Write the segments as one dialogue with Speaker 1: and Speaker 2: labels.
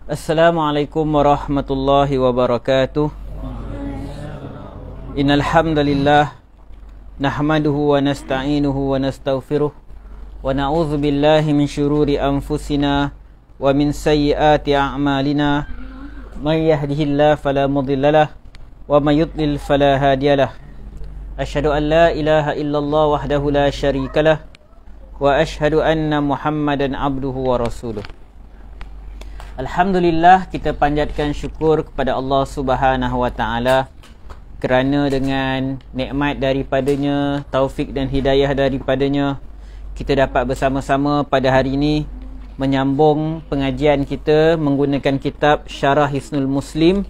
Speaker 1: Assalamualaikum warahmatullahi wabarakatuh. Innal hamdalillah nahmaduhu wa nasta'inuhu wa nastaghfiruh wa na'udzu billahi min syururi anfusina wa min sayyiati a'malina. May yahdihillahu fala mudhillalah wa may yudlil fala hadiyalah. Asyhadu an la ilaha illallah wahdahu la syarikalah wa asyhadu anna Muhammadan abduhu wa rasuluh. Alhamdulillah, kita panjatkan syukur kepada Allah Subhanahu wa taala kerana dengan nikmat daripadanya, taufik dan hidayah daripadanya, kita dapat bersama-sama pada hari ini menyambung pengajian kita menggunakan kitab Syarah Hisnul Muslim,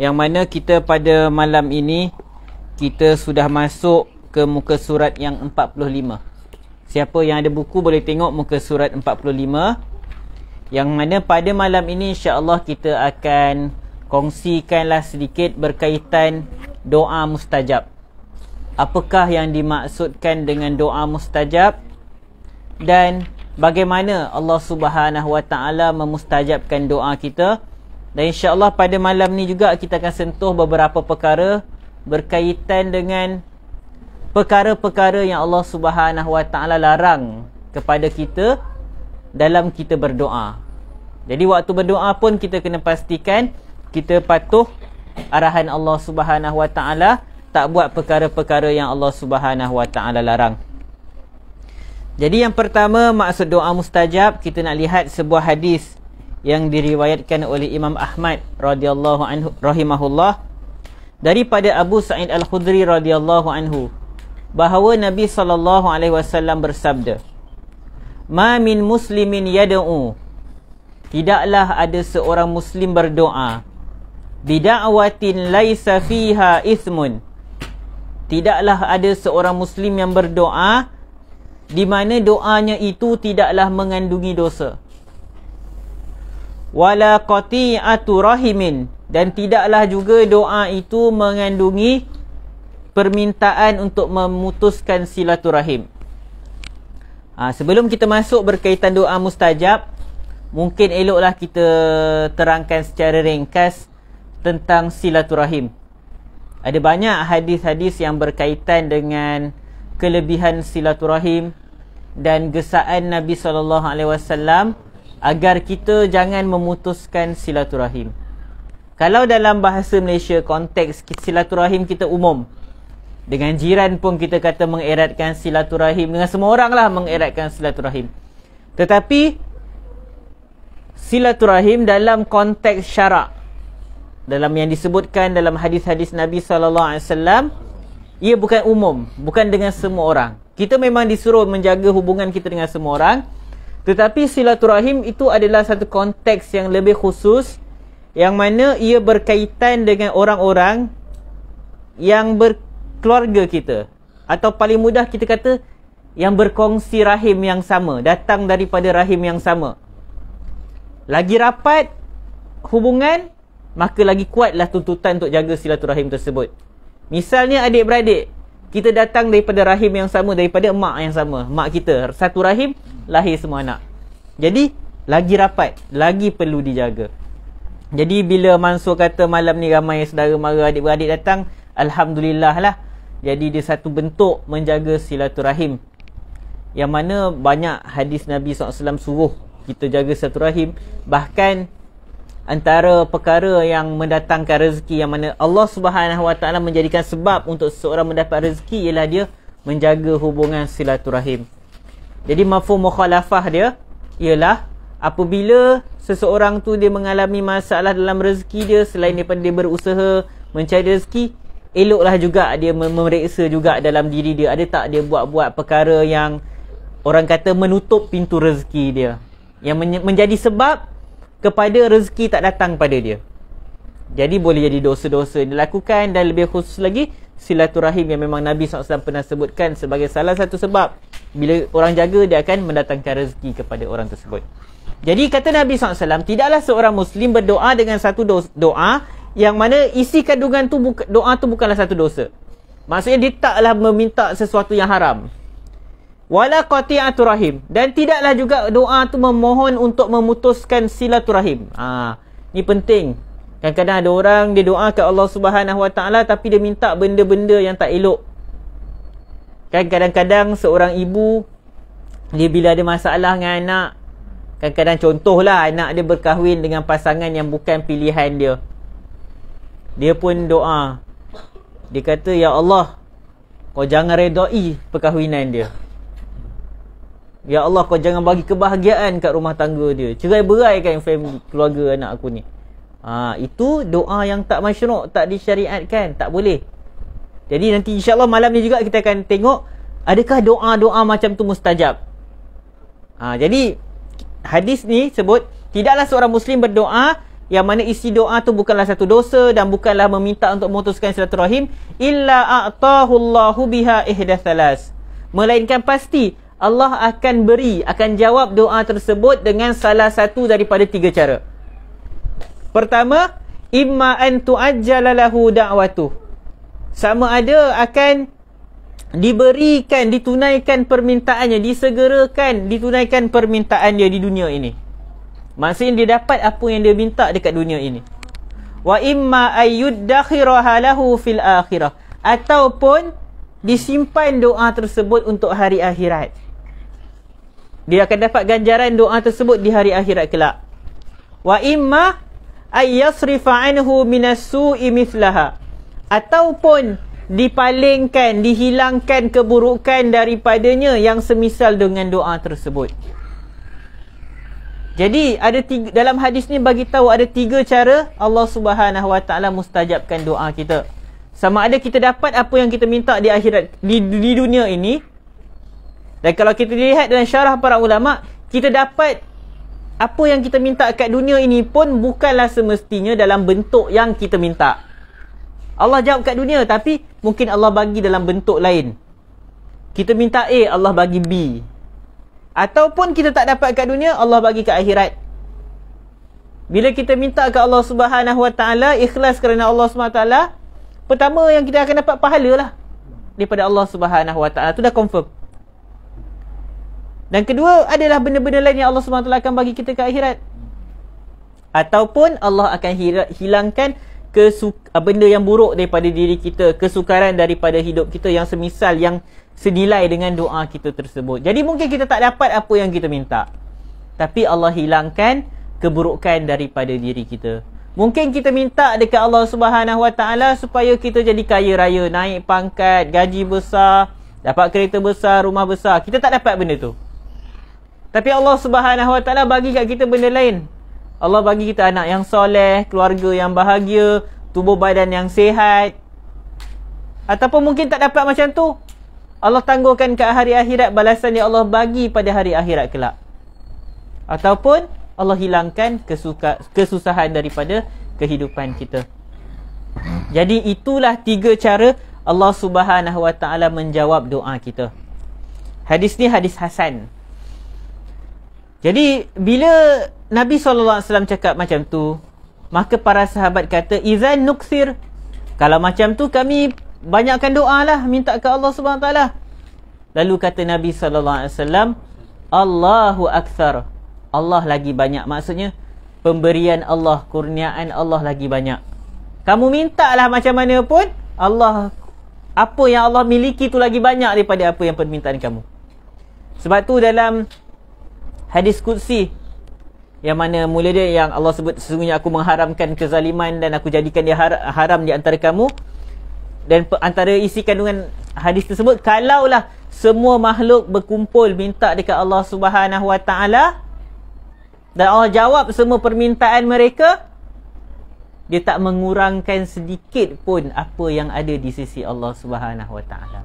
Speaker 1: yang mana kita pada malam ini kita sudah masuk ke muka surat yang 45. Siapa yang ada buku boleh tengok muka surat 45, yang mana pada malam ini insya-Allah kita akan kongsikanlah sedikit berkaitan doa mustajab. Apakah yang dimaksudkan dengan doa mustajab dan bagaimana Allah Subhanahu wa taala memustajabkan doa kita. Dan insya-Allah pada malam ni juga kita akan sentuh beberapa perkara berkaitan dengan perkara-perkara yang Allah Subhanahu wa taala larang kepada kita dalam kita berdoa. Jadi waktu berdoa pun kita kena pastikan kita patuh arahan Allah Subhanahu wa taala, tak buat perkara-perkara yang Allah Subhanahu wa taala larang. Jadi yang pertama, maksud doa mustajab, kita nak lihat sebuah hadis yang diriwayatkan oleh Imam Ahmad radhiyallahu anhu rahimahullah daripada Abu Sa'id Al-Khudri radhiyallahu anhu bahawa Nabi sallallahu alaihi wasallam bersabda, "Ma min muslimin yad'u," tidaklah ada seorang muslim berdoa, "bida'watin laisa fiha ismun," tidaklah ada seorang muslim yang berdoa di mana doanya itu tidaklah mengandungi dosa, "wala qati'atu rahimin," dan tidaklah juga doa itu mengandungi permintaan untuk memutuskan silaturahim. Sebelum kita masuk berkaitan doa mustajab, mungkin eloklah kita terangkan secara ringkas tentang silaturahim. Ada banyak hadis-hadis yang berkaitan dengan kelebihan silaturahim dan gesaan Nabi SAW agar kita jangan memutuskan silaturahim. Kalau dalam bahasa Malaysia, konteks silaturahim kita umum. Dengan jiran pun kita kata mengeratkan silaturahim. Dengan semua orang lah mengeratkan silaturahim. Tetapi silaturahim dalam konteks syarak, dalam yang disebutkan dalam hadis-hadis Nabi SAW, ia bukan umum, bukan dengan semua orang. Kita memang disuruh menjaga hubungan kita dengan semua orang, tetapi silaturahim itu adalah satu konteks yang lebih khusus, yang mana ia berkaitan dengan orang-orang yang berkeluarga kita, atau paling mudah kita kata yang berkongsi rahim yang sama, datang daripada rahim yang sama. Lagi rapat hubungan, maka lagi kuatlah tuntutan untuk jaga silaturahim tersebut. Misalnya adik-beradik, kita datang daripada rahim yang sama, daripada mak yang sama, mak kita satu rahim, lahir semua anak. Jadi lagi rapat, lagi perlu dijaga. Jadi bila Mansur kata malam ni ramai saudara mara adik-beradik datang, alhamdulillah lah. Jadi dia satu bentuk menjaga silaturahim, yang mana banyak hadis Nabi SAW suruh kita jaga silaturahim. Bahkan antara perkara yang mendatangkan rezeki, yang mana Allah Subhanahu wa taala menjadikan sebab untuk seseorang mendapat rezeki, ialah dia menjaga hubungan silaturahim. Jadi mafhum mukhalafah dia ialah apabila seseorang tu dia mengalami masalah dalam rezeki dia, selain daripada dia berusaha mencari rezeki, eloklah juga dia memeriksa juga dalam diri dia, ada tak dia buat-buat perkara yang orang kata menutup pintu rezeki dia, yang menjadi sebab kepada rezeki tak datang pada dia. Jadi boleh jadi dosa-dosa dilakukan, dan lebih khusus lagi silaturahim yang memang Nabi SAW pernah sebutkan sebagai salah satu sebab bila orang jaga, dia akan mendatangkan rezeki kepada orang tersebut. Jadi kata Nabi SAW, tidaklah seorang Muslim berdoa dengan satu doa yang mana isi kandungan tu doa tu bukanlah satu dosa. Maksudnya dia taklah meminta sesuatu yang haram. wala qati'atu rahim, dan tidaklah juga doa tu memohon untuk memutuskan silaturahim. Ni penting. Kadang-kadang ada orang dia doa ke Allah Subhanahu Wa Taala tapi dia minta benda-benda yang tak elok. Kan kadang-kadang seorang ibu dia bila ada masalah dengan anak, kadang-kadang contohlah anak dia berkahwin dengan pasangan yang bukan pilihan dia. Dia pun doa. Dia kata, ya Allah, kau jangan redai perkahwinan dia. Ya Allah, kau jangan bagi kebahagiaan kat rumah tangga dia. Cerai-beraikan family, keluarga anak aku ni. Itu doa yang tak masyru', tak disyariatkan, tak boleh. Jadi nanti insya-Allah malam ni juga kita akan tengok adakah doa-doa macam tu mustajab. Jadi hadis ni sebut tidaklah seorang muslim berdoa yang mana isi doa tu bukanlah satu dosa dan bukanlah meminta untuk memutuskan silaturahim, illa a'tahu Allahu biha ihdatsalas, melainkan pasti Allah akan beri, akan jawab doa tersebut dengan salah satu daripada 3 cara. Pertama, imma an tu'ajjala lahu da'watuh, sama ada akan diberikan, ditunaikan permintaannya, disegerakan ditunaikan permintaan dia di dunia ini. Maksudnya dia dapat apa yang dia minta dekat dunia ini. Wa imma ayyuddakhiraha lahu fil akhirah, ataupun disimpan doa tersebut untuk hari akhirat. Dia akan dapat ganjaran doa tersebut di hari akhirat kelak. Wa imma ayyasrifa anhu minas su'i mithlaha, ataupun dipalingkan, dihilangkan keburukan daripadanya yang semisal dengan doa tersebut. Jadi ada dalam hadis ni bagi tahu ada 3 cara Allah Subhanahu Wa Taala mustajabkan doa kita. Sama ada kita dapat apa yang kita minta di akhirat, di dunia ini. Dan kalau kita lihat dalam syarah para ulama, kita dapat apa yang kita minta kat dunia ini pun bukanlah semestinya dalam bentuk yang kita minta. Allah jawab kat dunia, tapi mungkin Allah bagi dalam bentuk lain. Kita minta A, Allah bagi B. Ataupun kita tak dapat kat dunia, Allah bagi kat akhirat. Bila kita minta kat Allah Subhanahu Wa Taala, ikhlas kerana Allah Subhanahu Wa Taala, pertama yang kita akan dapat pahala lah daripada Allah Subhanahu Wa Taala. Tu dah confirm. Dan kedua adalah benda-benda lain yang Allah Subhanahu Wa Taala akan bagi kita kat akhirat. Ataupun Allah akan hilangkan benda yang buruk daripada diri kita, kesukaran daripada hidup kita yang semisal, yang senilai dengan doa kita tersebut. Jadi mungkin kita tak dapat apa yang kita minta, tapi Allah hilangkan keburukan daripada diri kita. Mungkin kita minta dekat Allah Subhanahu Wa Taala supaya kita jadi kaya raya, naik pangkat, gaji besar, dapat kereta besar, rumah besar. Kita tak dapat benda tu, tapi Allah Subhanahu Wa Taala bagi kat kita benda lain. Allah bagi kita anak yang soleh, keluarga yang bahagia, tubuh badan yang sihat. Ataupun mungkin tak dapat macam tu, Allah tangguhkan ke hari akhirat balasan yang Allah bagi pada hari akhirat kelak. Ataupun Allah hilangkan kesusahan daripada kehidupan kita. Jadi itulah 3 cara Allah Subhanahu Wa Taala menjawab doa kita. Hadis ni hadis hasan. Jadi bila Nabi SAW cakap macam tu, maka para sahabat kata, izan nuksir, kalau macam tu kami banyakkan doa lah, minta ke Allah SWT. Lalu kata Nabi SAW, Allahu akthar, Allah lagi banyak. Maksudnya pemberian Allah, kurniaan Allah lagi banyak. Kamu minta lah macam mana pun, Allah, apa yang Allah miliki tu lagi banyak daripada apa yang permintaan kamu. Sebab tu dalam hadis Qudsi, yang mana mula dia yang Allah sebut, sesungguhnya aku mengharamkan kezaliman dan aku jadikan dia haram di antara kamu. Dan antara isi kandungan hadis tersebut, kalaulah semua makhluk berkumpul minta dekat Allah Subhanahu Wa Taala dan Allah jawab semua permintaan mereka, dia tak mengurangkan sedikit pun apa yang ada di sisi Allah Subhanahu Wa Taala.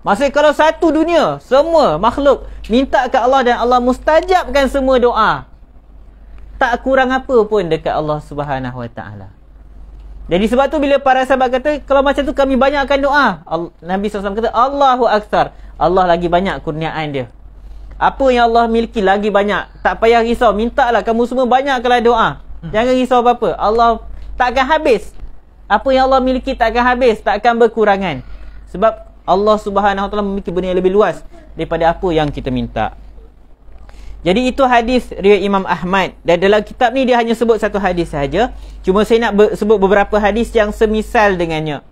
Speaker 1: Maksudnya kalau satu dunia, semua makhluk minta ke Allah dan Allah mustajabkan semua doa, tak kurang apa pun dekat Allah Subhanahu Wa Taala. Jadi sebab tu bila para sahabat kata, kalau macam tu kami banyakkan doa, Nabi SAW kata, Allahu akthar, Allah lagi banyak kurniaan dia. Apa yang Allah miliki lagi banyak. Tak payah risau, mintalah kamu semua banyakkanlah doa. Jangan risau apa-apa, Allah tak akan habis. Apa yang Allah miliki tak akan habis, tak akan berkurangan. Sebab Allah Subhanahu Wa Taala memiliki benda yang lebih luas daripada apa yang kita minta. Jadi itu hadis riwayat Imam Ahmad. Dan dalam kitab ni dia hanya sebut satu hadis sahaja. Cuma saya nak sebut beberapa hadis yang semisal dengannya.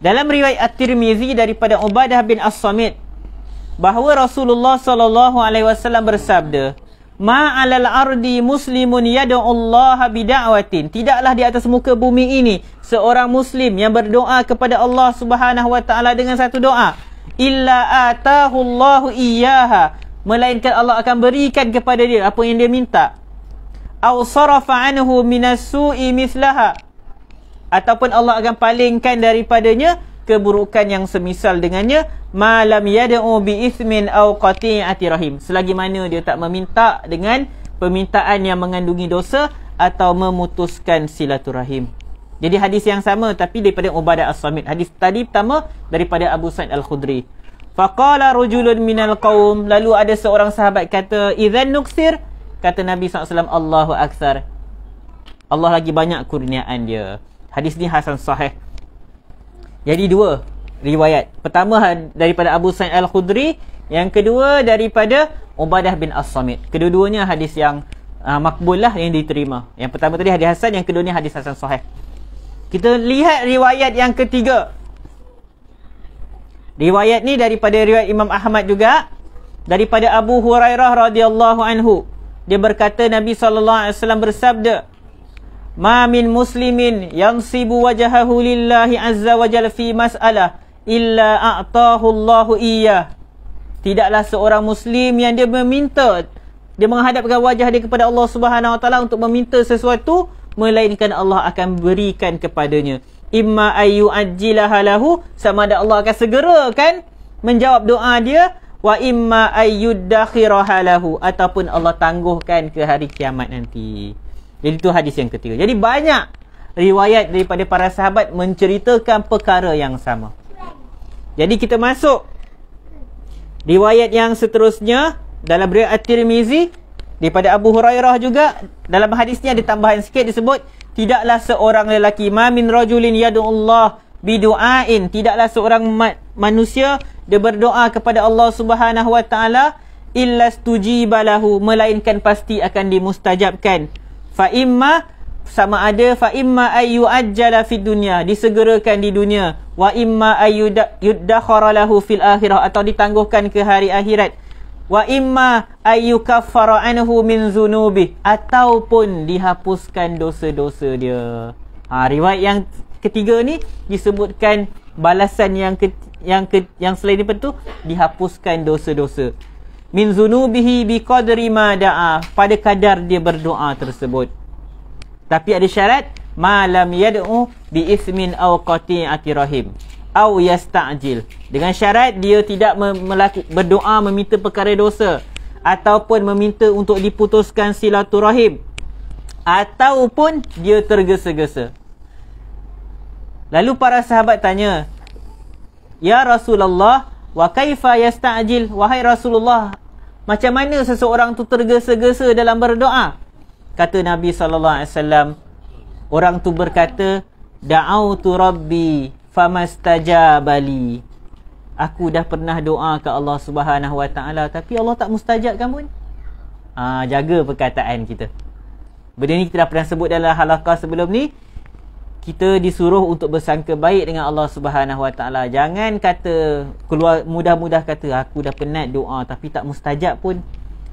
Speaker 1: Dalam riwayat At-Tirmizi daripada Ubadah bin As-Samit, bahawa Rasulullah SAW bersabda, "Ma'alal ardi muslimun yad'ullaha bida'watin." Tidaklah di atas muka bumi ini seorang muslim yang berdoa kepada Allah Subhanahu Wa Taala dengan satu doa, illa atahullahu iyyaha, melainkan Allah akan berikan kepada dia apa yang dia minta. Aw sarafa anhu minas su'i mislaha, ataupun Allah akan palingkan daripadanya keburukan yang semisal dengannya, ma lam yad'u bi ithmin aw qati'ati rahim, selagi mana dia tak meminta dengan permintaan yang mengandungi dosa atau memutuskan silaturahim. Jadi hadis yang sama tapi daripada Ubadah As-Samit. Hadis tadi pertama daripada Abu Sa'id Al-Khudri. Faqala rajulun minal qaum, lalu ada seorang sahabat kata, idzan nuksir, kata Nabi SAW, Allahu Akbar, Allah lagi banyak kurniaan dia. Hadis ni hasan sahih. Jadi dua riwayat. Pertama daripada Abu Sa'id Al-Khudri, yang kedua daripada Ubadah bin As-Samit. Kedua-duanya hadis yang makbul lah, yang diterima. Yang pertama tadi hadis hasan, yang kedua ni hadis hasan sahih. Kita lihat riwayat yang ketiga. Riwayat ni daripada riwayat Imam Ahmad juga, daripada Abu Hurairah radhiyallahu anhu. Dia berkata Nabi SAW bersabda, "Ma min muslimin yansibu wajhahu lillahi azza wa jalla fi mas'alah illa a'tahu Allahu iyyah." Tidaklah seorang muslim yang dia meminta, dia menghadapkan wajah dia kepada Allah Subhanahu Wa Taala untuk meminta sesuatu, melainkan Allah akan berikan kepadanya. Imma ayu ajjilaha lahu, sama ada Allah akan segerakan menjawab doa dia, wa imma ayyuddakhiraha lahu, ataupun Allah tangguhkan ke hari kiamat nanti. Jadi itu hadis yang ketiga. Jadi banyak riwayat daripada para sahabat menceritakan perkara yang sama. Jadi kita masuk riwayat yang seterusnya dalam riwayat At-Tirmizi daripada Abu Hurairah juga. Dalam hadis ni ada tambahan sikit, disebut tidaklah seorang lelaki, ma min rajulin yad'ullah bidu'ain, tidaklah seorang manusia dia berdoa kepada Allah Subhanahu Wa Taala, illa stujiba lahu, melainkan pasti akan dimustajabkan. Fa imma, sama ada fa imma ayu ajjala fid dunya, disegerakan di dunia, wa imma ayyuddakhara lahu fil akhirah, atau ditangguhkan ke hari akhirat, wa imma ayyukaffara anhu min zunubi, ataupun dihapuskan dosa-dosa dia. Riwayat yang ketiga ni disebutkan balasan yang selain itu, dihapuskan dosa-dosa. Min zunubihi biqadri ma da'a, pada kadar dia berdoa tersebut. Tapi ada syarat, ma lam yad'u bi ismin aw qati'ati rahim aw yasta'jil, dengan syarat dia tidak berdoa meminta perkara dosa, ataupun meminta untuk diputuskan silaturahim, ataupun dia tergesa-gesa. Lalu para sahabat tanya, ya Rasulullah, wa kaifa yasta'jil, wahai Rasulullah, macam mana seseorang tu tergesa-gesa dalam berdoa? Kata Nabi SAW, orang tu berkata, da'autu rabbi famastajabali, aku dah pernah doa ke Allah Subhanahu Wa Taala, tapi Allah tak mustajabkan pun. Jaga perkataan kita. Benda ni kita dah pernah sebut dalam halaqah sebelum ni. Kita disuruh untuk bersangka baik dengan Allah Subhanahu Wa Taala. Jangan kata keluar mudah-mudah kata aku dah penat doa tapi tak mustajab pun.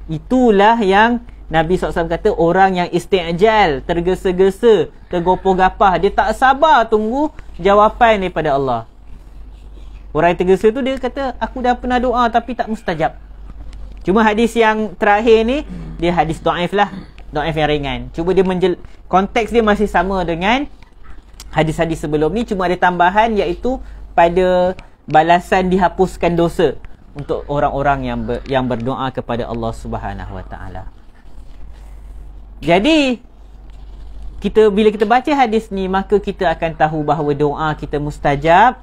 Speaker 1: Itulah yang Nabi SAW kata orang yang isti'jal, tergesa-gesa, tergopoh-gapah, dia tak sabar tunggu jawapan daripada Allah. Orang yang tergesa tu dia kata aku dah pernah doa tapi tak mustajab. Cuma hadis yang terakhir ni dia hadis dhaif lah, dhaif yang ringan. Cuba dia konteks dia masih sama dengan hadis-hadis sebelum ni, cuma ada tambahan iaitu pada balasan dihapuskan dosa untuk orang-orang yang berdoa kepada Allah Subhanahu Wa Taala. Jadi bila kita baca hadis ni, maka kita akan tahu bahawa doa kita mustajab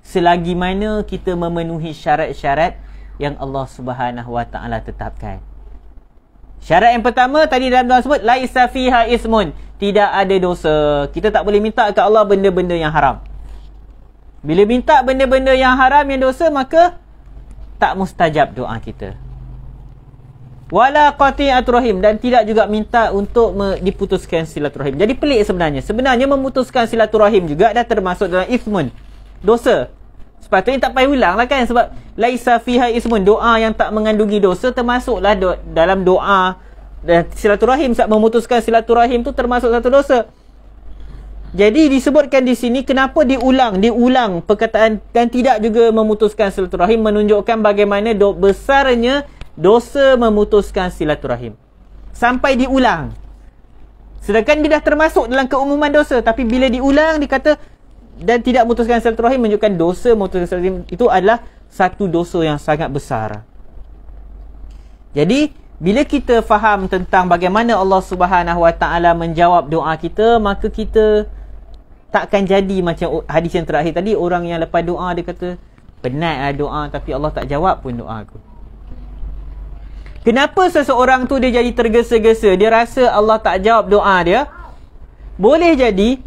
Speaker 1: selagi mana kita memenuhi syarat-syarat yang Allah Subhanahu Wa Taala tetapkan. Syarat yang pertama tadi dalam doa sebut laisa fiha ismun, tidak ada dosa. Kita tak boleh minta ke Allah benda-benda yang haram. Bila minta benda-benda yang haram, yang dosa, maka tak mustajab doa kita. Wala qati'atur rahim, dan tidak juga minta untuk diputuskan silaturahim. Jadi pelik sebenarnya. Sebenarnya memutuskan silaturahim juga dah termasuk dalam ismun, dosa. Sepatutnya tak payah ulang lah kan, sebab laisa fiha ismun, doa yang tak mengandungi dosa termasuklah dalam doa. Dan silaturahim, sebab memutuskan silaturahim tu termasuk satu dosa. Jadi disebutkan di sini kenapa diulang perkataan dan tidak juga memutuskan silaturahim, menunjukkan bagaimana besarnya dosa memutuskan silaturahim sampai diulang. Sedangkan dia dah termasuk dalam keumuman dosa, tapi bila diulang dikata dan tidak memutuskan silaturahim, menunjukkan dosa memutuskan silaturahim itu adalah satu dosa yang sangat besar. Jadi bila kita faham tentang bagaimana Allah Subhanahu Wa Taala menjawab doa kita, maka kita takkan jadi macam hadis yang terakhir tadi, orang yang lepas doa dia kata penatlah doa tapi Allah tak jawab pun doa aku. Kenapa seseorang tu dia jadi tergesa-gesa? Dia rasa Allah tak jawab doa dia. Boleh jadi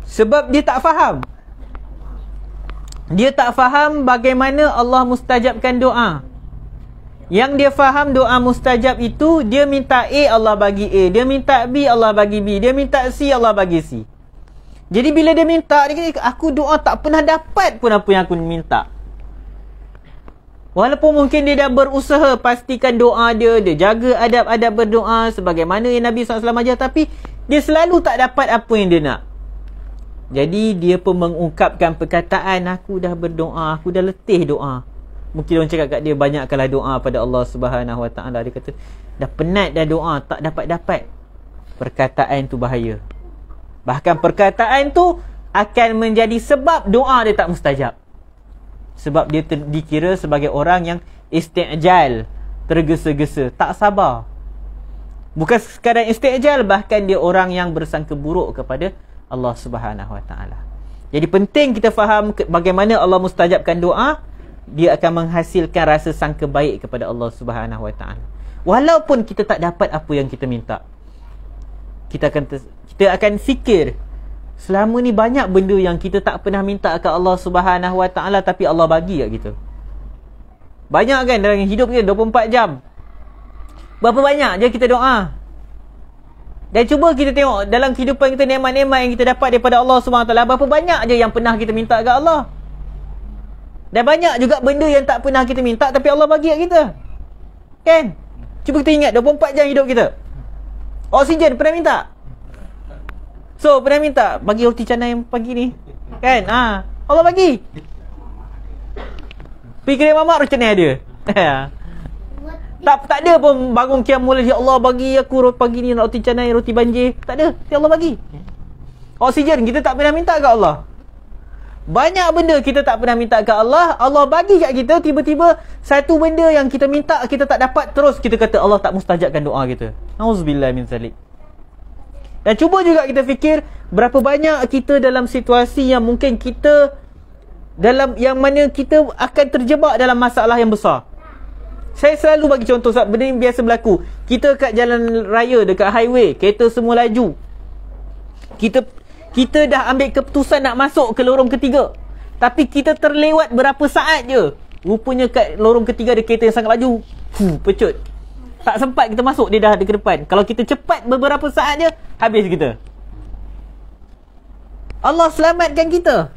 Speaker 1: sebab dia tak faham. Dia tak faham bagaimana Allah mustajabkan doa. Yang dia faham doa mustajab itu, dia minta A, Allah bagi A. Dia minta B, Allah bagi B. Dia minta C, Allah bagi C. Jadi bila dia minta, dia kata, aku doa tak pernah dapat pun apa yang aku minta. Walaupun mungkin dia dah berusaha pastikan doa dia jaga adab-adab berdoa sebagaimana yang Nabi SAW ajar, tapi dia selalu tak dapat apa yang dia nak. Jadi dia pun mengungkapkan perkataan, aku dah berdoa, aku dah letih doa. Mungkin orang cakap kat dia, banyakkanlah doa pada Allah Subhanahu Wa Taala. Dia kata dah penat dah doa, tak dapat-dapat. Perkataan tu bahaya. Bahkan perkataan tu akan menjadi sebab doa dia tak mustajab. Sebab dia dikira sebagai orang yang isti'jal, tergesa-gesa, tak sabar. Bukan sekadar isti'jal, bahkan dia orang yang bersangka buruk kepada Allah Subhanahu Wa Taala. Jadi penting kita faham bagaimana Allah mustajabkan doa. Dia akan menghasilkan rasa sangka baik kepada Allah Subhanahu Wa Taala. Walaupun kita tak dapat apa yang kita minta, kita akan fikir, selama ni banyak benda yang kita tak pernah minta ke Allah Subhanahu Wa Taala, tapi Allah bagi kat kita. Banyak kan dalam hidup kita 24 jam. Berapa banyak je kita doa. Dan cuba kita tengok dalam kehidupan kita, nikmat-nikmat yang kita dapat daripada Allah Subhanahu Wa Taala, berapa banyak je yang pernah kita minta ke Allah. Dan banyak juga benda yang tak pernah kita minta tapi Allah bagi kat kita. Kan? Cuba kita ingat 24 jam hidup kita. Oksigen pernah minta? So pernah minta bagi roti canai pagi ni. Kan? Allah bagi. Pergi kedai mamak roti canai ada. tak ada pun bangun qiyamul lail, ya Allah bagi aku pagi ni roti canai, roti banjir. Tak ada. Ya Allah bagi. Oksigen kita tak pernah minta kat Allah. Banyak benda kita tak pernah minta kat Allah, Allah bagi kat kita. Tiba-tiba satu benda yang kita minta kita tak dapat, terus kita kata Allah tak mustajabkan doa kita. Auzubillah min zalik. Dan cuba juga kita fikir, berapa banyak kita dalam situasi yang mungkin kita yang mana kita akan terjebak dalam masalah yang besar. Saya selalu bagi contoh, sebab benda ni biasa berlaku. Kita kat jalan raya, dekat highway, kereta semua laju. Kita dah ambil keputusan nak masuk ke lorong ketiga, tapi kita terlewat berapa saat je. Rupanya kat lorong ketiga ada kereta yang sangat laju. Pecut. Tak sempat kita masuk, dia dah ada ke depan. Kalau kita cepat beberapa saat je, habis kita. Allah selamatkan kita.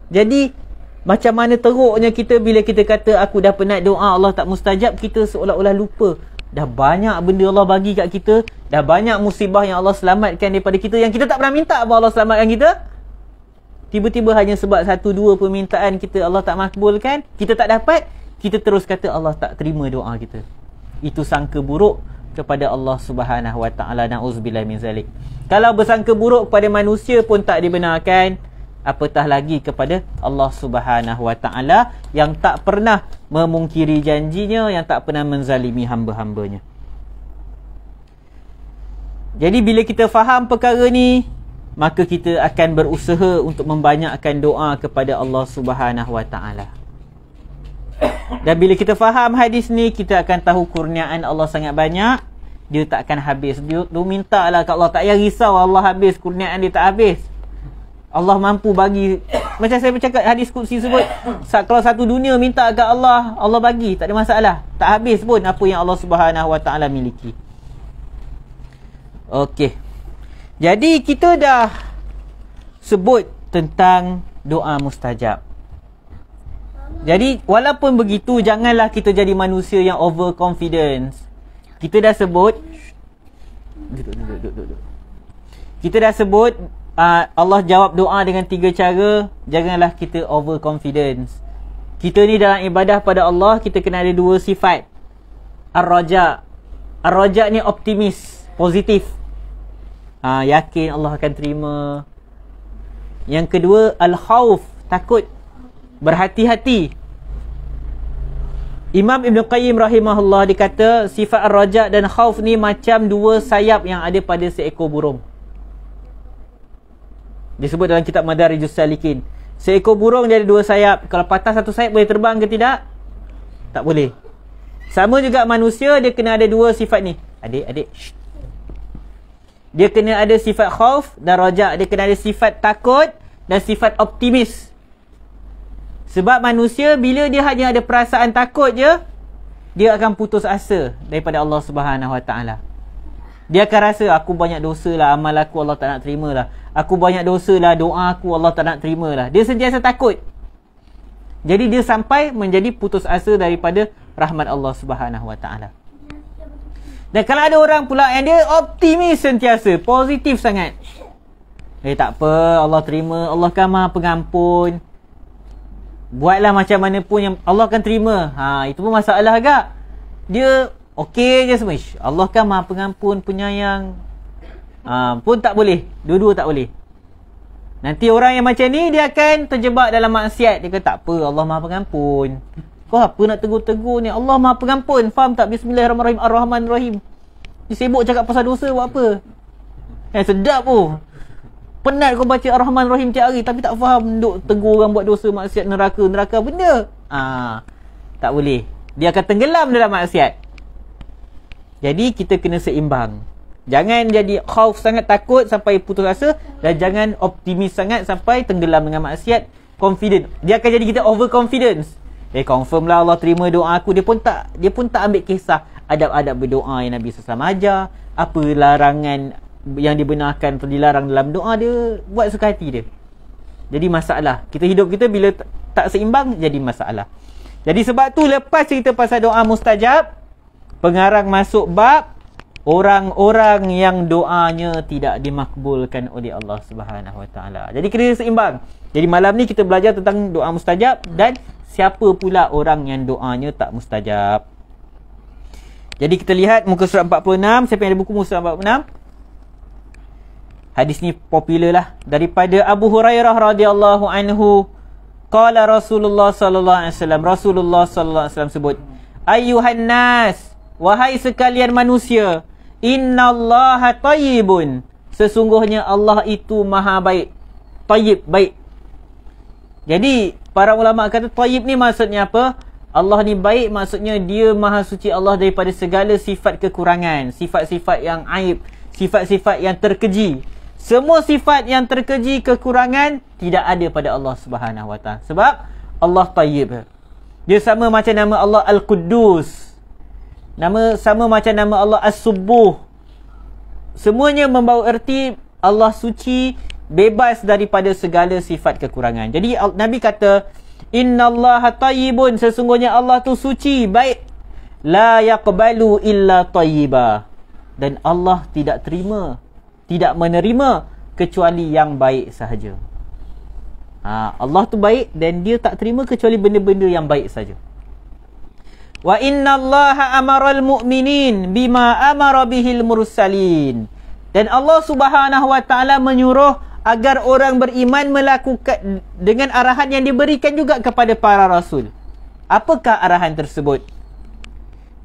Speaker 1: Jadi macam mana teruknya kita bila kita kata aku dah penat doa Allah tak mustajab, kita seolah-olah lupa dah banyak benda Allah bagi kat kita, dah banyak musibah yang Allah selamatkan daripada kita, yang kita tak pernah minta pun Allah selamatkan kita. Tiba-tiba hanya sebab 1-2 permintaan kita Allah tak makbulkan, kita tak dapat, kita terus kata Allah tak terima doa kita. Itu sangka buruk kepada Allah Subhanahu Wa Taala. Na'udzubillah min zalik. Kalau bersangka buruk kepada manusia pun tak dibenarkan, apatah lagi kepada Allah Subhanahu Wa Taala yang tak pernah memungkiri janjinya, yang tak pernah menzalimi hamba-hambanya. Jadi bila kita faham perkara ni, maka kita akan berusaha untuk membanyakkan doa kepada Allah Subhanahu Wa Taala. Dan bila kita faham hadis ni, kita akan tahu kurniaan Allah sangat banyak. Dia tak akan habis. Dia minta lah kat Allah, tak payah risau Allah habis, kurniaan dia tak habis. Allah mampu bagi. Macam saya bercakap hadis qudsi sebut, kalau satu dunia minta kat Allah, Allah bagi, tak ada masalah. Tak habis pun apa yang Allah Subhanahu Wa Taala miliki. Okey. Jadi kita dah sebut tentang doa mustajab. Jadi walaupun begitu, janganlah kita jadi manusia yang overconfidence. Kita dah sebut, duduk. Kita dah sebut Allah jawab doa dengan 3 cara. Janganlah kita overconfidence. Kita ni dalam ibadah pada Allah, kita kena ada 2 sifat. Ar-raja. Ar-raja ni optimis, positif. Yakin Allah akan terima. Yang kedua, al-khawf, takut, berhati-hati. Imam Ibn Qayyim rahimahullah dikata sifat ar-raja dan khawf ni macam 2 sayap yang ada pada seekor burung. Disebut dalam kitab Madarijus Salikin. Seekor burung dia ada 2 sayap. Kalau patah satu sayap boleh terbang ke tidak? Tak boleh. Sama juga manusia, dia kena ada 2 sifat ni. Adik. Dia kena ada sifat khauf dan raja. Dia kena ada sifat takut dan sifat optimis. Sebab manusia bila dia hanya ada perasaan takut je, dia akan putus asa daripada Allah Subhanahu Wa Taala. Dia akan rasa, aku banyak dosa lah, amal aku Allah tak nak terima lah. Aku banyak dosa lah, doa aku Allah tak nak terima lah. Dia sentiasa takut. Jadi dia sampai menjadi putus asa daripada rahmat Allah Subhanahu Wa Taala. Dan kalau ada orang pula yang dia optimis sentiasa, positif sangat. Tak apa, Allah terima, Allah kan Maha Pengampun. Buatlah macam mana pun yang Allah akan terima. Itu pun masalah agak. Dia okey je semua. Allah kan Maha Pengampun, penyayang. Pun tak boleh. Dua-dua tak boleh. Nanti orang yang macam ni, dia akan terjebak dalam maksiat. Dia kata, tak apa, Allah Maha Pengampun. Kau apa nak tegur-tegur ni? Allah Maha Pengampun. Faham tak? Bismillahirrahmanirrahim. Ar-Rahmanirrahim. Dia sibuk cakap pasal dosa, buat apa? Sedap pun. Penat kau baca Ar-Rahmanirrahim tiap hari, tapi tak faham duk tegur orang buat dosa, maksiat, neraka benda. Tak boleh. Dia akan tenggelam dalam maksiat. Jadi kita kena seimbang. Jangan jadi khauf sangat, takut sampai putus asa, dan jangan optimis sangat sampai tenggelam dengan maksiat. Confident. Dia akan jadi kita overconfidence. Confirm lah Allah terima doa aku. Dia pun tak ambil kisah adab-adab berdoa yang Nabi SAW ajar. Apa larangan yang dibenarkan atau dilarang dalam doa, dia buat suka hati dia. Jadi masalah. Kita hidup kita bila tak seimbang, jadi masalah. Jadi sebab tu lepas cerita pasal doa mustajab, pengarang masuk bab orang-orang yang doanya tidak dimakbulkan oleh Allah Subhanahu Wa Taala. Jadi kena seimbang. Jadi malam ni kita belajar tentang doa mustajab dan siapa pula orang yang doanya tak mustajab. Jadi kita lihat muka surat 46. Siapa yang ada buku muka surat 46? Hadis ni popular lah. Daripada Abu Hurairah radhiyallahu anhu, qala Rasulullah sallallahu alaihi wasallam, Rasulullah sallallahu alaihi wasallam sebut, ayyuhan nas, wahai sekalian manusia, innallaha tayyibun, sesungguhnya Allah itu maha baik. Tayyib, baik. Jadi para ulama kata tayyib ni maksudnya apa? Allah ni baik, maksudnya dia maha suci Allah daripada segala sifat kekurangan, sifat-sifat yang aib, sifat-sifat yang terkeji. Semua sifat yang terkeji, kekurangan, tidak ada pada Allah Subhanahu Wa Taala. Sebab Allah tayyib. Dia sama macam nama Allah Al-Quddus, sama macam nama Allah As-Subuh. Semuanya membawa erti Allah suci, bebas daripada segala sifat kekurangan. Jadi Nabi kata, innallaha tayyibun, sesungguhnya Allah tu suci, baik. La yaqbalu illa tayyiba, dan Allah tidak terima, tidak menerima kecuali yang baik sahaja. Allah tu baik dan dia tak terima kecuali benda-benda yang baik saja. Wa innallaha amaral mu'minin bima amara bihil mursalin, dan Allah Subhanahu Wa Taala menyuruh agar orang beriman melakukan dengan arahan yang diberikan juga kepada para rasul. Apakah arahan tersebut?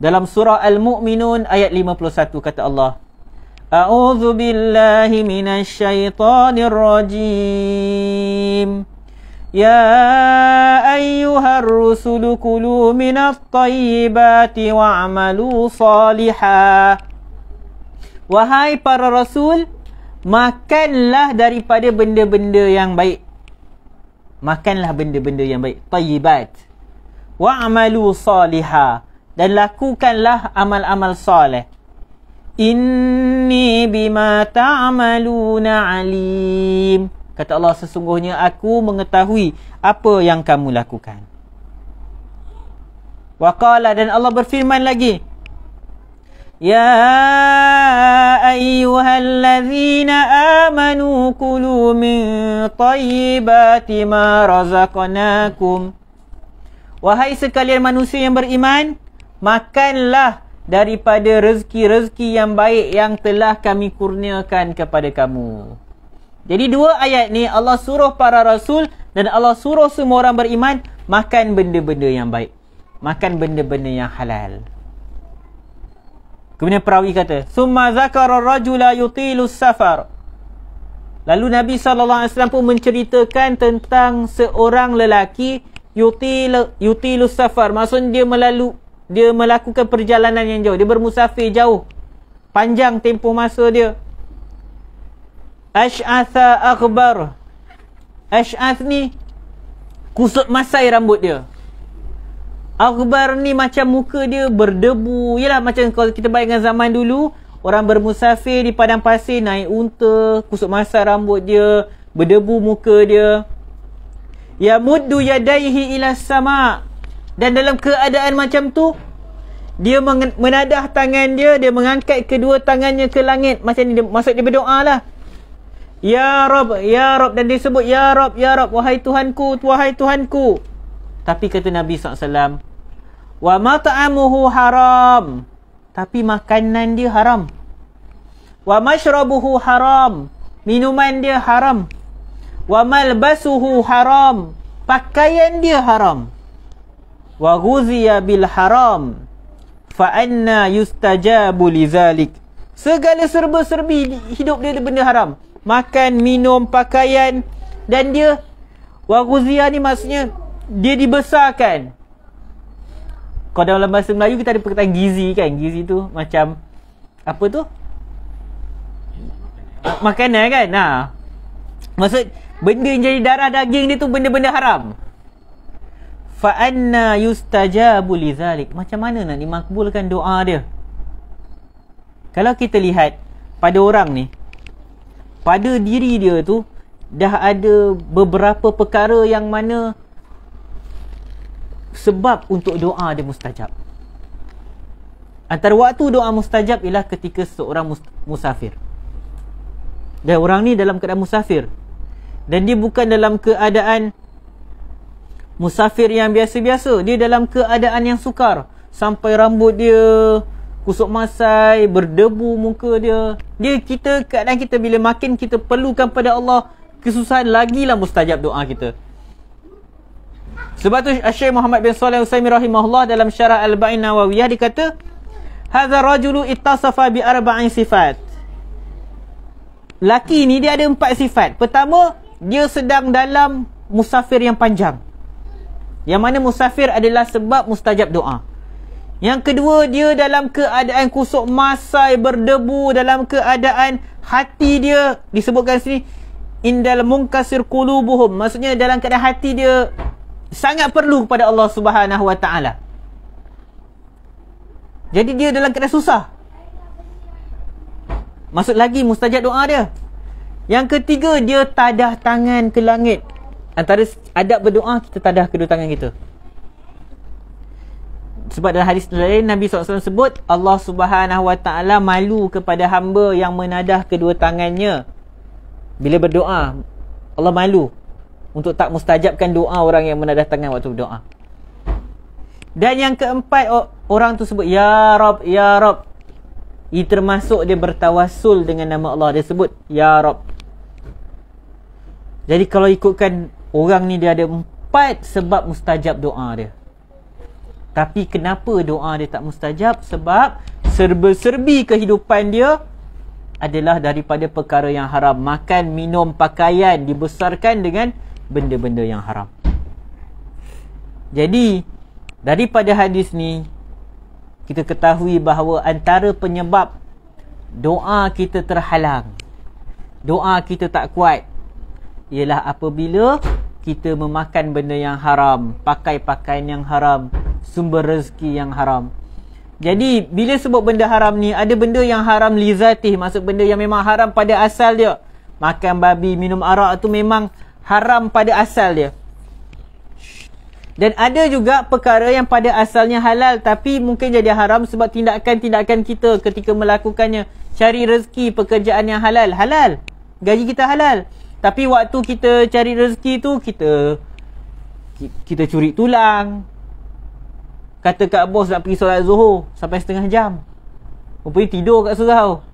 Speaker 1: Dalam surah Al-Mu'minun ayat 51 kata Allah, A'udzu billahi minasy syaithanir rajim. Ya ayyuhar rusulu kulu minat thayyibati wa'malu salihah. Wahai para rasul, makanlah daripada benda-benda yang baik. Makanlah benda-benda yang baik. Tayyibat. Wa'amalu salihah. Dan lakukanlah amal-amal salih. Inni bima ta'amaluna alim. Kata Allah, sesungguhnya aku mengetahui apa yang kamu lakukan. Wa qala, dan Allah berfirman lagi, Ya ayyuhallazina amanu kulu min tayyibati ma razaqnakum. Wahai sekalian manusia yang beriman, makanlah daripada rezeki-rezeki yang baik yang telah kami kurniakan kepada kamu. Jadi dua ayat ni Allah suruh para rasul dan Allah suruh semua orang beriman makan benda-benda yang baik. Makan benda-benda yang halal. Kemudian perawi kata, "Summa zakara ar-rajula yutilu safar." Lalu Nabi SAW pun menceritakan tentang seorang lelaki yutilu safar. Maksudnya dia melakukan perjalanan yang jauh. Dia bermusafir jauh. Panjang tempoh masa dia. Ash'atha akhbar. Ash'ath ni kusut masai rambut dia. Akhbar ni macam muka dia berdebu. Yalah, macam kalau kita bayangkan zaman dulu, orang bermusafir di padang pasir, naik unta, kusut masai rambut dia, berdebu muka dia. Ya muddu yadaihi ila sama'. Dan dalam keadaan macam tu, dia menadah tangan dia, dia mengangkat kedua tangannya ke langit. Macam ni, maksud dia berdoa lah. Ya Rab, Ya Rab. Dan dia sebut, Ya Rab, Ya Rab, wahai Tuhanku, wahai Tuhanku. Tapi kata Nabi SAW, wa mat'amuhu haram. Tapi makanan dia haram. Wa mashrabuhu haram. Minuman dia haram. Wa malbasuhu haram. Pakaian dia haram. Wa ghuziya bil haram. Fa anna yustajabu lizalik. Segala serba-serbi hidup dia benda haram. Makan, minum, pakaian. Dan dia, wa ghuziya ni maksudnya dia dibesarkan. Kalau dalam bahasa Melayu kita ada perkataan gizi kan. Gizi tu macam apa tu? Makanan kan. Maksud benda yang jadi darah daging dia tu benda-benda haram. Fa anna yustajabu lizalik. Macam mana nak dimakbulkan doa dia? Kalau kita lihat pada orang ni, pada diri dia tu dah ada beberapa perkara yang mana sebab untuk doa dia mustajab. Antara waktu doa mustajab ialah ketika seorang musafir. Dan orang ni dalam keadaan musafir. Dan dia bukan dalam keadaan musafir yang biasa-biasa. Dia dalam keadaan yang sukar. Sampai rambut dia kusut masai, berdebu muka dia. Keadaan kita bila makin kita perlukan pada Allah kesusahan, lagilah mustajab doa kita. Sebab tu Syekh Muhammad bin Shalih Al-Utsaimin rahimahullah dalam Syarah Al-Arba'in Nawawiyah dia kata, hadza rajulu ittasafa bi arba'in sifat. Laki ni dia ada 4 sifat. Pertama, dia sedang dalam musafir yang panjang. Yang mana musafir adalah sebab mustajab doa. Yang kedua, dia dalam keadaan kusuk masai, berdebu, dalam keadaan hati dia disebutkan sini indal munkasir qulubuhum. Maksudnya dalam keadaan hati dia sangat perlu kepada Allah Subhanahu Wa Taala. Jadi dia dalam keadaan susah. Maksud lagi mustajab doa dia. Yang ketiga, dia tadah tangan ke langit. Antara adab berdoa, kita tadah kedua tangan kita. Sebab dalam hadis lain Nabi SAW sebut Allah Subhanahu Wa Taala malu kepada hamba yang menadah kedua tangannya bila berdoa. Allah malu untuk tak mustajabkan doa orang yang menadah tangan waktu berdoa. Dan yang keempat, orang tu sebut Ya Rab, Ya Rab. Ia termasuk dia bertawassul dengan nama Allah. Dia sebut Ya Rab. Jadi kalau ikutkan orang ni, dia ada 4 sebab mustajab doa dia. Tapi kenapa doa dia tak mustajab? Sebab serba-serbi kehidupan dia adalah daripada perkara yang haram. Makan, minum, pakaian dibesarkan dengan benda-benda yang haram. Jadi daripada hadis ni kita ketahui bahawa antara penyebab doa kita terhalang, doa kita tak kuat ialah apabila kita memakan benda yang haram, pakai pakaian yang haram, sumber rezeki yang haram. Jadi bila sebut benda haram ni, ada benda yang haram li zatih, maksud benda yang memang haram pada asal dia. Makan babi, minum arak tu memang haram pada asal dia. Dan ada juga perkara yang pada asalnya halal tapi mungkin jadi haram sebab tindakan-tindakan kita ketika melakukannya. Cari rezeki, pekerjaan yang halal, halal. Gaji kita halal. Tapi waktu kita cari rezeki tu, kita curi tulang. Kata kat bos nak pergi solat Zuhur sampai setengah jam. Rupanya tidur kat surau.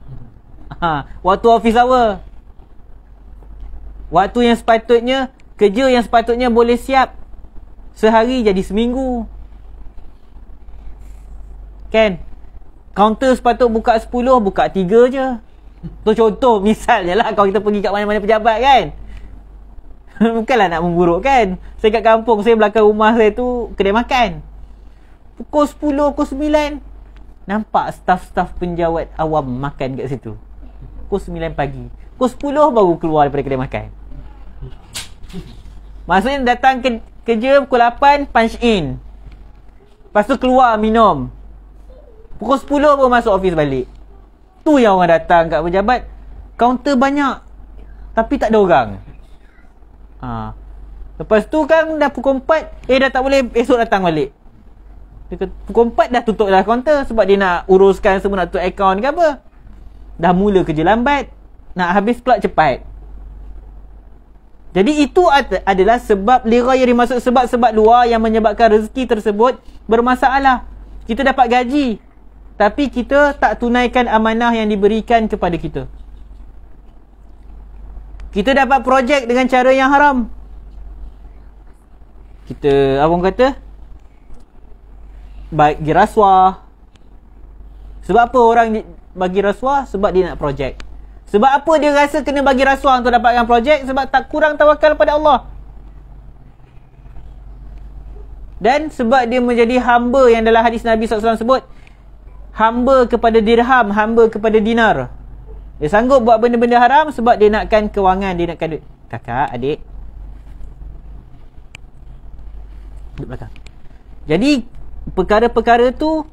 Speaker 1: Waktu office hour. Waktu yang sepatutnya, kerja yang sepatutnya boleh siap sehari jadi seminggu. Kan? Kaunter sepatut buka 10, buka 3 je. Tu contoh, misalnya lah kalau kita pergi kat mana-mana pejabat kan. Bukanlah nak memburuk kan. Saya kat kampung, saya belakang rumah saya tu kedai makan. Pukul 10, pukul 9 nampak staf-staf penjawat awam makan kat situ. Pukul 9 pagi, pukul 10 baru keluar daripada kedai makan. Maksudnya datang kerja pukul 8, punch in. Lepas tu keluar minum. Pukul 10 baru masuk office balik. Tu yang orang datang kat pejabat. Kaunter banyak tapi tak ada orang. Lepas tu kan dah pukul 4, dah tak boleh, esok datang balik. Pukul 4 dah tutup dah kaunter sebab dia nak uruskan semua, nak tutup akaun ke apa. Dah mula kerja lambat, nak habis pula cepat. Jadi itu adalah sebab lira yang dimaksud sebab-sebab luar yang menyebabkan rezeki tersebut bermasalah. Kita dapat gaji tapi kita tak tunaikan amanah yang diberikan kepada kita. Kita dapat projek dengan cara yang haram. Kita, abang kata, bagi rasuah. Sebab apa orang bagi rasuah? Sebab dia nak projek. Sebab apa dia rasa kena bagi rasuah untuk dapatkan projek? Sebab tak kurang tawakal pada Allah. Dan sebab dia menjadi hamba yang dalam hadis Nabi SAW sebut, hamba kepada dirham, hamba kepada dinar. Dia sanggup buat benda-benda haram sebab dia nakkan kewangan, dia nakkan duit. Kakak, adik, duduk belakang. Jadi perkara-perkara tu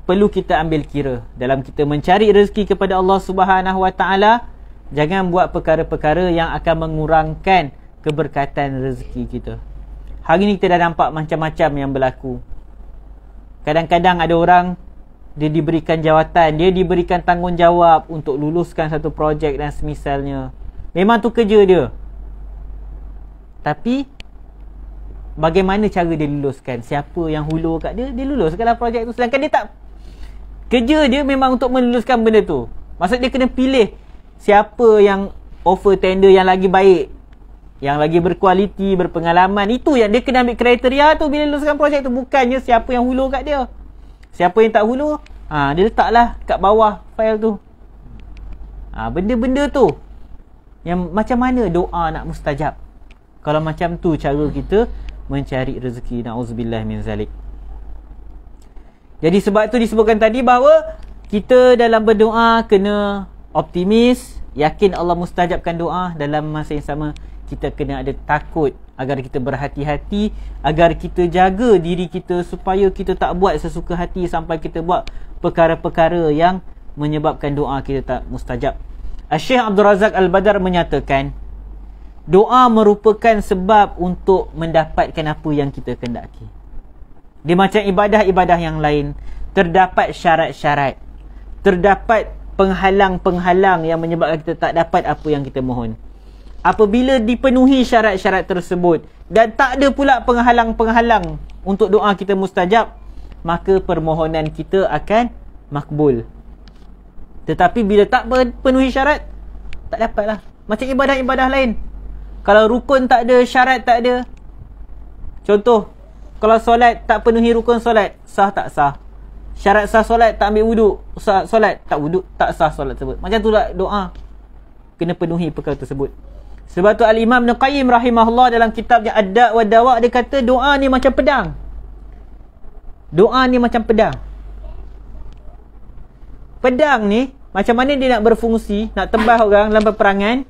Speaker 1: perlu kita ambil kira dalam kita mencari rezeki kepada Allah Subhanahu Wa Taala. Jangan buat perkara-perkara yang akan mengurangkan keberkatan rezeki kita. Hari ni kita dah nampak macam-macam yang berlaku. Kadang-kadang ada orang, dia diberikan jawatan, dia diberikan tanggungjawab untuk luluskan satu projek dan semisalnya. Memang tu kerja dia. Tapi bagaimana cara dia luluskan? Siapa yang hulur kat dia, dia luluskanlah projek tu. Sedangkan dia tak, kerja dia memang untuk meluluskan benda tu. Maksud dia kena pilih siapa yang offer tender yang lagi baik, yang lagi berkualiti, berpengalaman. Itu yang dia kena ambil kriteria tu bila luluskan projek tu. Bukannya siapa yang hulur kat dia. Siapa yang tak hulur, dia letaklah kat bawah file tu. Benda-benda tu yang macam mana doa nak mustajab kalau macam tu cara kita mencari rezeki. Na'udzubillah min zalik. Jadi sebab tu disebutkan tadi bahawa kita dalam berdoa kena optimis, yakin Allah mustajabkan doa. Dalam masa yang sama kita kena ada takut, agar kita berhati-hati, agar kita jaga diri kita supaya kita tak buat sesuka hati sampai kita buat perkara-perkara yang menyebabkan doa kita tak mustajab. Syekh Abdul Razak Al-Badar menyatakan, doa merupakan sebab untuk mendapatkan apa yang kita kendaki. Dia macam ibadah-ibadah yang lain, terdapat syarat-syarat, terdapat penghalang-penghalang yang menyebabkan kita tak dapat apa yang kita mohon. Apabila dipenuhi syarat-syarat tersebut dan tak ada pula penghalang-penghalang untuk doa kita mustajab, maka permohonan kita akan makbul. Tetapi bila tak penuhi syarat, tak dapatlah. Macam ibadah-ibadah lain, kalau rukun tak ada, syarat tak ada. Contoh, kalau solat tak penuhi rukun solat, sah tak sah. Syarat sah solat, tak ambil wuduk, sah solat, tak wuduk, tak sah solat tersebut. Macam tu lah doa, kena penuhi perkara tersebut. Sebab tu Al-Imam Ibn Qayyim rahimahullah dalam kitabnya Ad-Da' wa Dawa', dia kata doa ni macam pedang. Doa ni macam pedang. Pedang ni macam mana dia nak berfungsi, nak tembas orang dalam peperangan,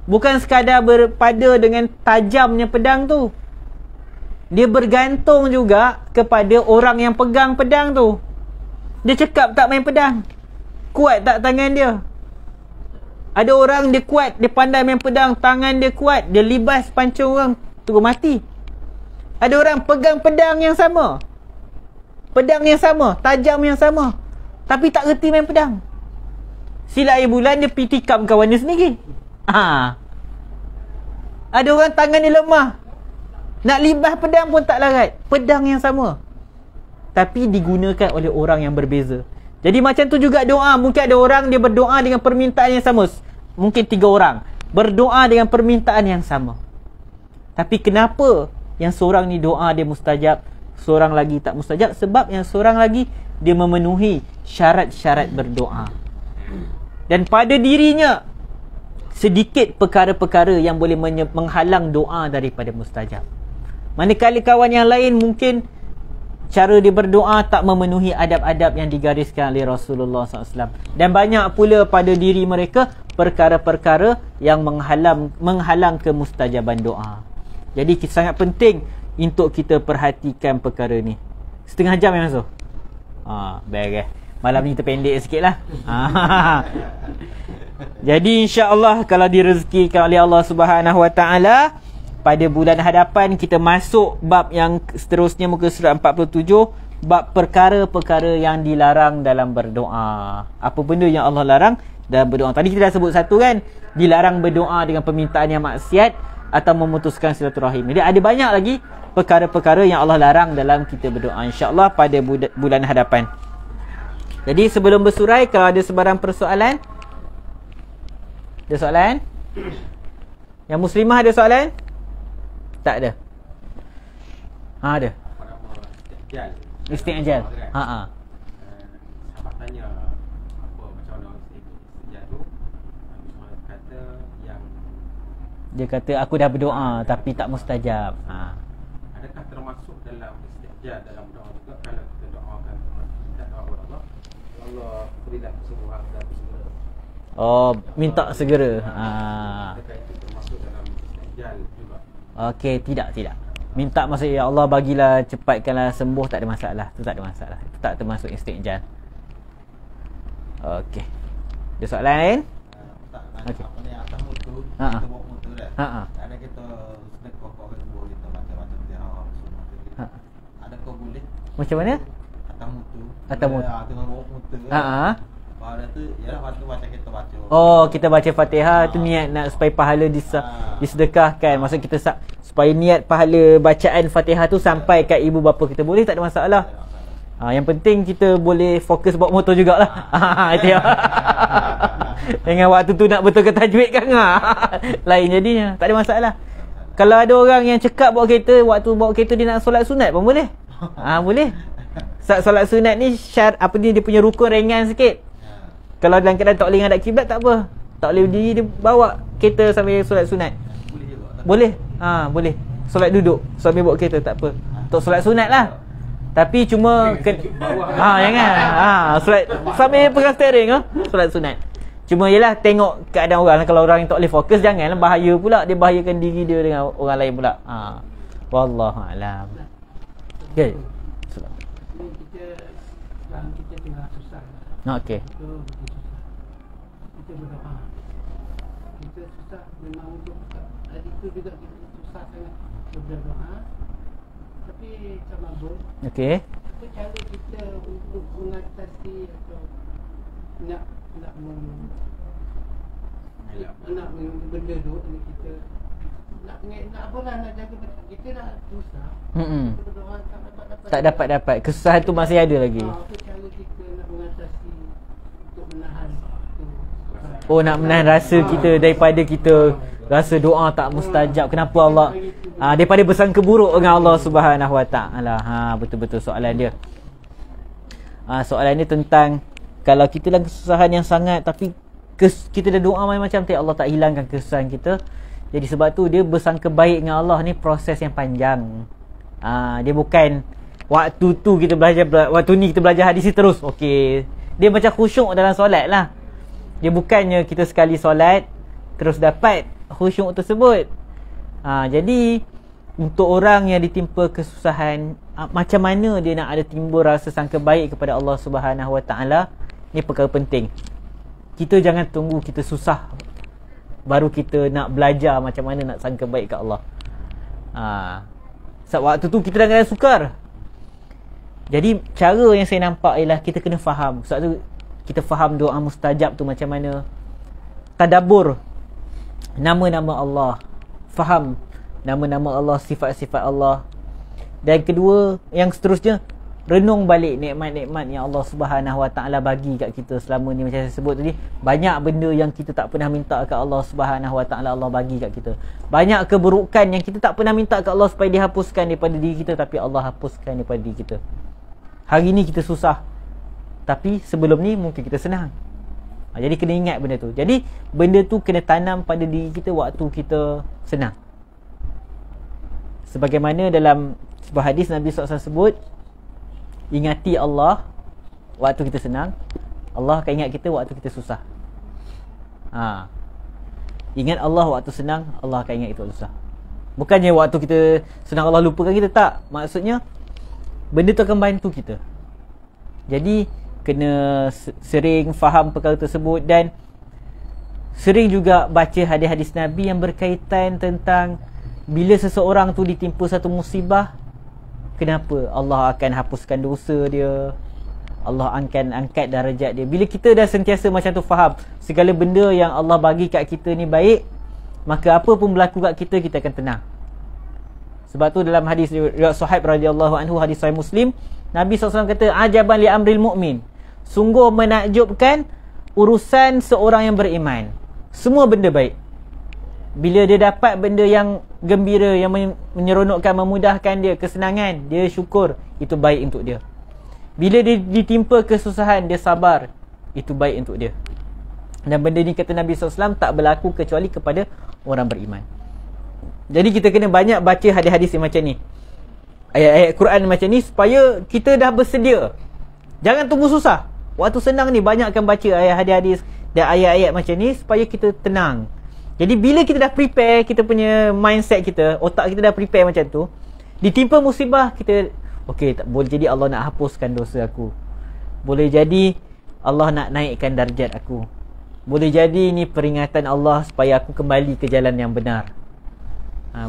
Speaker 1: Bukan sekadar berpada dengan tajamnya pedang tu. Dia bergantung juga kepada orang yang pegang pedang tu. Dia cakap tak main pedang, kuat tak tangan dia. Ada orang dia kuat, dia pandai main pedang, tangan dia kuat, dia libas pancung orang, terus mati. Ada orang pegang pedang yang sama, tajam yang sama, tapi tak reti main pedang. Silap air bulan dia pergi tikam kawan dia sendiri. Ada orang tangan dia lemah, nak libas pedang pun tak larat. Pedang yang sama, tapi digunakan oleh orang yang berbeza. Jadi macam tu juga doa. Mungkin ada orang dia berdoa dengan permintaan yang sama. Mungkin 3 orang berdoa dengan permintaan yang sama. Tapi kenapa yang seorang ni doa dia mustajab, seorang lagi tak mustajab? Sebab yang seorang lagi dia memenuhi syarat-syarat berdoa. Dan pada dirinya sedikit perkara-perkara yang boleh menghalang doa daripada mustajab. Manakala kawan yang lain mungkin cara dia berdoa tak memenuhi adab-adab yang digariskan oleh Rasulullah SAW. Dan banyak pula pada diri mereka perkara-perkara yang menghalang kemustajaban doa. Jadi sangat penting untuk kita perhatikan perkara ni. Setengah jam yang masuk. Baik. Malam ni kita pendek sikit lah. Jadi insya-Allah kalau direzekikan oleh Allah Subhanahu Wa Taala, pada bulan hadapan kita masuk bab yang seterusnya, muka surat 47, bab perkara-perkara yang dilarang dalam berdoa. Apa benda yang Allah larang dalam berdoa? Tadi kita dah sebut satu kan, dilarang berdoa dengan permintaan yang maksiat atau memutuskan silaturahim. Jadi ada banyak lagi perkara-perkara yang Allah larang dalam kita berdoa, insya-Allah pada bulan hadapan. Jadi sebelum bersurai, kalau ada sebarang persoalan, ada soalan? Yang muslimah ada soalan? Tak ada. Ada. Isti'jal.
Speaker 2: Sahabat tanya apa macam mana isti'jal tu. Nabi kata yang
Speaker 1: dia kata aku dah berdoa tapi tak mustajab.
Speaker 2: Adakah termasuk dalam isti'jal dalam doa juga kalau kita doakan kita doa kepada Allah, Allah berilah kesembuhan dan segera.
Speaker 1: Minta segera.
Speaker 2: Adakah itu termasuk dalam isti'jal juga?
Speaker 1: Okey, tidak. Minta maksud ya Allah bagilah cepatkanlah sembuh, tak ada masalah. Itu tak ada masalah. Itu tak termasuk isti'jal. Okey. Ada soalan lain?
Speaker 3: Okey. Apa ni atas motor, kita bawa motor dah. Ada kita sedekah kau sembuh, kita macam-macam dia semua. Adakah boleh?
Speaker 1: Macam mana?
Speaker 3: Atas motor.
Speaker 1: Atas motor.
Speaker 3: Tengah bawa motor. Pada tu ialah waktu baca kita baca.
Speaker 1: Kita baca Fatihah tu niat nak supaya pahala disedekahkan. Maksud kita supaya niat pahala bacaan Fatihah tu sampai kat ibu bapa kita, boleh, tak ada masalah. Yang penting kita boleh fokus bawa motor jugalah. Itu ya. Dengan waktu tu nak betulkan tajwid kan. Lain jadinya, tak ada masalah. Kalau ada orang yang cekap bawa kereta, waktu bawa kereta dia nak solat sunat pun boleh. Boleh. Solat sunat ni dia punya rukun ringan sikit. Kalau dalam keadaan tak boleh ngadap kiblat, tak apa, tak boleh berdiri, dia bawa kereta sambil solat sunat. Boleh. Boleh. Solat duduk sambil bawa kereta, tak apa. Untuk solat sunat lah. Tapi cuma jangan. Solat sambil pegang steering, solat sunat. Cuma yalah tengok keadaan orang. Kalau orang yang tak boleh fokus, janganlah, bahaya pula. Dia bahayakan diri dia dengan orang lain pula. Wallahu a'lam. Okey.
Speaker 4: Kita tengah susah.
Speaker 1: Okey.
Speaker 4: Kita berdoa. Kita susah memang untuk hari itu juga kita susah sangat berdoa. Tapi sama pun.
Speaker 1: Okey.
Speaker 4: Apa cara kita untuk mengatasi atau nak benda tu kita nak apalah, nak jaga kita nak susah. Kita berdoa tak
Speaker 1: dapat. Kesusahan tu masih ada lagi.
Speaker 4: Apa cara kita nak mengatasi untuk menahan
Speaker 1: nak menahan rasa kita daripada kita rasa doa tak mustajab. Kenapa Allah? Daripada bersangka buruk dengan Allah Subhanahu Wa Taala. Betul-betul soalan dia. Soalan dia tentang kalau kita dalam kesusahan yang sangat, tapi kita dah doa macam-macam, tapi Allah tak hilangkan kesusahan kita. Jadi sebab tu dia bersangka baik dengan Allah ni proses yang panjang. Dia bukan waktu tu kita belajar, waktu ni kita belajar hadis terus. Okey. Dia macam khusyuk dalam solat lah. Dia bukannya kita sekali solat terus dapat khusyuk tersebut. Jadi untuk orang yang ditimpa kesusahan, macam mana dia nak ada timbul rasa sangka baik kepada Allah Subhanahu Wa Taala, ni perkara penting. Kita jangan tunggu kita susah baru kita nak belajar macam mana nak sangka baik kat Allah. Sebab waktu tu kita dah kena sukar. Jadi cara yang saya nampak ialah kita kena faham. Sebab tu kita faham doa mustajab tu macam mana. Tadabbur nama-nama Allah, faham nama-nama Allah, sifat-sifat Allah. Dan kedua, yang seterusnya, renung balik nikmat-nikmat yang Allah Subhanahu Wa Taala bagi kat kita selama ni. Macam saya sebut tadi, banyak benda yang kita tak pernah minta kat Allah Subhanahu Wa Taala, Allah bagi kat kita. Banyak keburukan yang kita tak pernah minta kat Allah supaya dihapuskan daripada diri kita, tapi Allah hapuskan daripada diri kita. Hari ni kita susah, tapi sebelum ni mungkin kita senang. Jadi kena ingat benda tu. Jadi benda tu kena tanam pada diri kita waktu kita senang. Sebagaimana dalam sebuah hadis Nabi SAW sebut, ingati Allah waktu kita senang, Allah akan ingat kita waktu kita susah. Ingat Allah waktu senang, Allah akan ingat kita waktu susah. Bukannya waktu kita senang Allah lupakan kita, tak. Maksudnya benda tu akan bantu kita. Jadi kena sering faham perkara tersebut, dan sering juga baca hadis-hadis Nabi yang berkaitan tentang bila seseorang tu ditimpa satu musibah, kenapa Allah akan hapuskan dosa dia, Allah akan angkat darjat dia. Bila kita dah sentiasa macam tu faham segala benda yang Allah bagi kat kita ni baik, maka apa pun berlaku kat kita, kita akan tenang. Sebab tu dalam hadis riwayat Suhaib radhiyallahu anhu, hadis sahih Muslim, Nabi SAW kata, ajaban li amril mu'min, sungguh menakjubkan urusan seorang yang beriman. Semua benda baik. Bila dia dapat benda yang gembira, yang menyeronokkan, memudahkan dia, kesenangan, dia syukur, itu baik untuk dia. Bila dia ditimpa kesusahan, dia sabar, itu baik untuk dia. Dan benda ni kata Nabi SAW tak berlaku kecuali kepada orang beriman. Jadi kita kena banyak baca hadis-hadis yang macam ni, ayat-ayat Quran macam ni, supaya kita dah bersedia. Jangan tunggu susah. Waktu senang ni banyakkan baca ayat hadis-hadis dan ayat-ayat macam ni supaya kita tenang. Jadi bila kita dah prepare, kita punya mindset kita, otak kita dah prepare macam tu, ditimpa musibah, kita okey, tak boleh jadi Allah nak hapuskan dosa aku, boleh jadi Allah nak naikkan darjat aku, boleh jadi ni peringatan Allah supaya aku kembali ke jalan yang benar.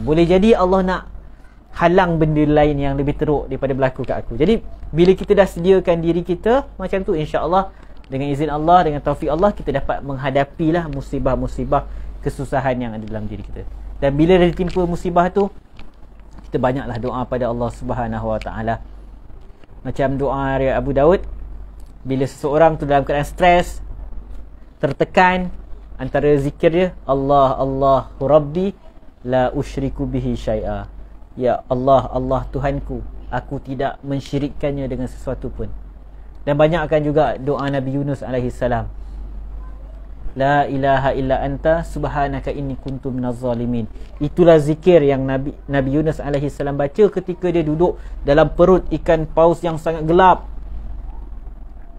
Speaker 1: Boleh jadi Allah nak halang benda lain yang lebih teruk daripada berlaku kat aku. Jadi bila kita dah sediakan diri kita macam tu, insya-Allah dengan izin Allah, dengan taufik Allah, kita dapat menghadapilah musibah-musibah, kesusahan yang ada dalam diri kita. Dan bila dah ditimpa musibah tu, kita banyaklah doa pada Allah Subhanahu Wa Taala. Macam doa riwayat Abu Daud, bila seseorang tu dalam keadaan stres, tertekan, antara zikir dia, Allah, Allahu Rabbi la usyriku bihi syai'a. Ya Allah, Allah Tuhanku, aku tidak mensyirikkannya dengan sesuatu pun. Dan banyakkan juga doa Nabi Yunus alaihi salam, la ilaha illa anta subhanaka inni kuntu minaz zalimin. Itulah zikir yang Nabi Yunus alaihi salam baca ketika dia duduk dalam perut ikan paus yang sangat gelap.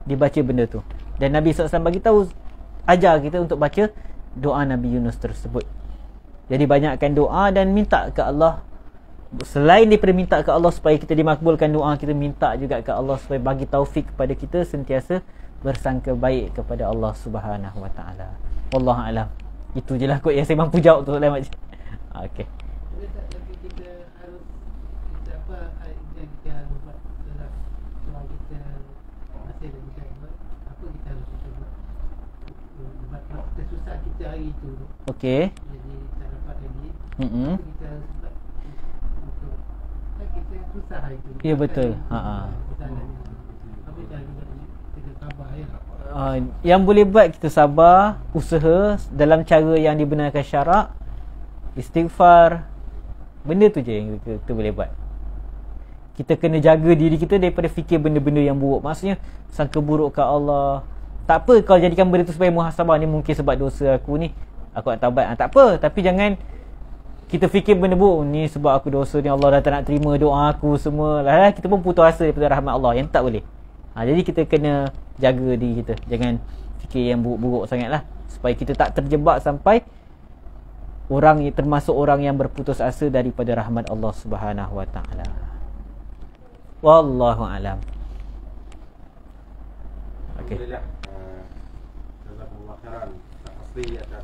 Speaker 1: Dia baca benda tu. Dan Nabi SAW bagi tahu, ajar kita untuk baca doa Nabi Yunus tersebut. Jadi banyakkan doa dan minta ke Allah. Selain daripada minta ke Allah supaya kita dimakbulkan doa, kita minta juga ke Allah supaya bagi taufik kepada kita sentiasa bersangka baik kepada Allah Subhanahu Wa Taala. Wallahu a'lam. Itu je lah kot yang saya mampu jawab tu soalan macam. Okey.
Speaker 4: Tapi kita harus apa yang kita harus buat kalau kita masih lagi buat apa kita harus buat. Sebab kita susah kita hari itu.
Speaker 1: Okey.
Speaker 4: Jadi tak dapat lagi. Kita harus buat untuk kita susah hari itu.
Speaker 1: Ya betul.
Speaker 4: Tapi jangan kita sabar ya.
Speaker 1: Yang boleh buat, kita sabar, usaha dalam cara yang dibenarkan syarak, istighfar. Benda tu je yang kita boleh buat. Kita kena jaga diri kita daripada fikir benda-benda yang buruk. Maksudnya sangka buruk ke Allah. Tak apa kalau jadikan benda tu sebagai muhasabah, ni mungkin sebab dosa aku ni, aku nak taubat. Tak apa, tapi jangan kita fikir benda buruk, ni sebab aku dosa ni, Allah dah tak nak terima doa aku semua. Lah kita pun putus asa daripada rahmat Allah, yang tak boleh. Jadi kita kena jaga diri kita, jangan fikir yang buruk-buruk sangat lah, supaya kita tak terjebak sampai termasuk orang yang berputus asa daripada rahmat Allah Subhanahu wa taala. Wallahu alam. Okey.
Speaker 2: Alhamdulillah. Jazakumullah khairan. Tak pasti ada